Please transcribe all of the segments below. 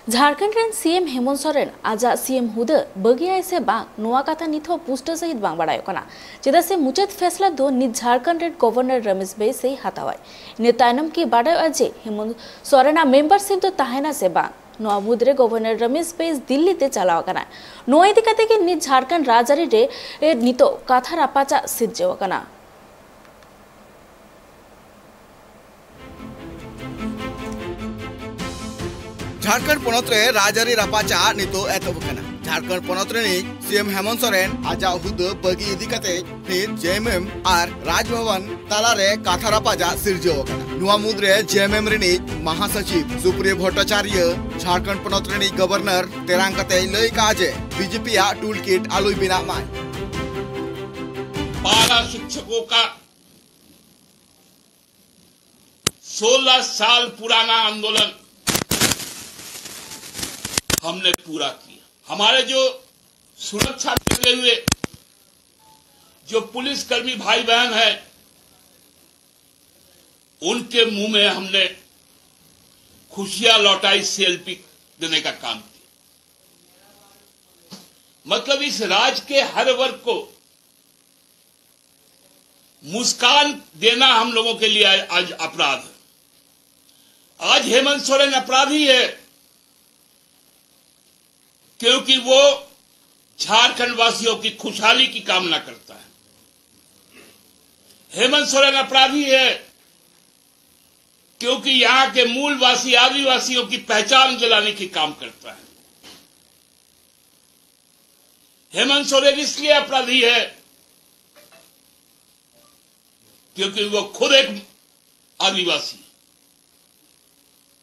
Jharkhand rain CM Hemant Soren आजा CM हुदा बगियाय से बांग नोआ कथा निथ पुष्ट सहित बांग बाड़ाय कना चेदा से मुचाद फैसला दो निज झारखंड रेन गवर्नर रमेश बैस से हतावाय ने तायनम की बाड़ाय अजे हेमंत सोरेना मेंबरशिप तो ताहेना से बांग नोआ मुद्रे गवर्नर रमेश बैस दिल्ली ते चलाव कना नोआ इदी कते के निज झारखंड राजारी रे नितो कथा रापाचा सिरजेव कना झारखंड पनत रे राजारी रापाचा नितो एतब कना झारखंड पनत रे सीएम हेमंत सोरेन आजा हुदा बगी इदी कते नित जेएमएम आर राजभवन ताला रे काथा रापाचा सिरजेव कना नुआ मुद्रे जेएमएम रे महासचिव सुप्रिय भट्टाचार्य झारखंड पनत रे गवर्नर तेरांग कते लई काजे बीजेपी या टूल किट आलुई बिना माय 12 शिक्षकों का 16 साल पुराना आंदोलन हमने पूरा किया। हमारे जो सुरक्षा देते हुए जो पुलिसकर्मी भाई बहन हैं, उनके मुंह में हमने खुशियां लौटाई, सेल्फी देने का काम किया। मतलब इस राज्य के हर वर्ग को मुस्कान देना हम लोगों के लिए आज अपराध है। आज हेमंत सोरेन अपराधी है क्योंकि वो झारखंड वासियों की खुशहाली की कामना करता है। हेमंत सोरेन अपराधी है क्योंकि यहां के मूलवासी आदिवासियों की पहचान दिलाने की काम करता है। हेमंत सोरेन इसलिए अपराधी है क्योंकि वो खुद एक आदिवासी है।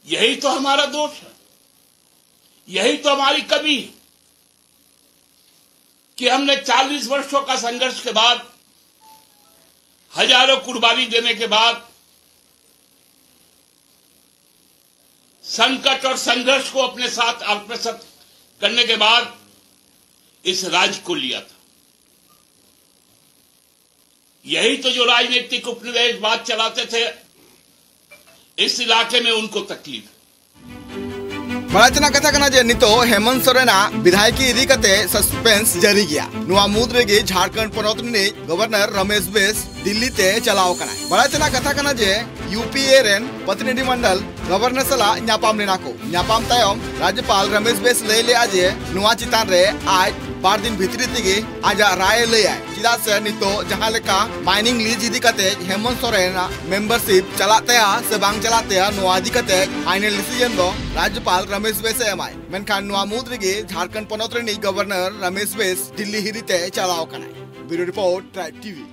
यही तो हमारा दोष है, यही तो हमारी कमी है कि हमने 40 वर्षों का संघर्ष के बाद, हजारों कुर्बानी देने के बाद, संकट और संघर्ष को अपने साथ आत्मसात करने के बाद इस राज्य को लिया था। यही तो जो राजनीतिक उपनिवेशवाद चलाते थे, इस इलाके में उनको तकलीफ। बड़ाचना कथा कना जे नितो हेमंत सोरेना विधायकी इदी कते सस्पेंस जारी गया नुआ मुद्रे के झारखंड पनत ने गवर्नर रमेश बैस दिल्ली ते चलाव कना बड़ाचना कथा कना जे यूपीए रेन प्रतिनिधि मंडल गवर्नर सला न्यापाम लेना को न्यापाम तायम राज्यपाल रमेश बैस ले आजे नुआ चितान रे आज 12 दिन भितरी तेगे आजा राय ले आए चिदा से नितो जहां लेका माइनिंग लीज इदी कते हेमंत सोरेना मेंबरशिप चलाते से बांग चलाते नुआ इदी कते फाइनल डिसीजन दो राज्यपाल रमेश बैस एमाय मेनखान नुआ मुद्रे के झारखंड पनत रे गवर्नर रमेश बैस दिल्ली हिरीते चलाव कनाय। Bureau report tribe TV.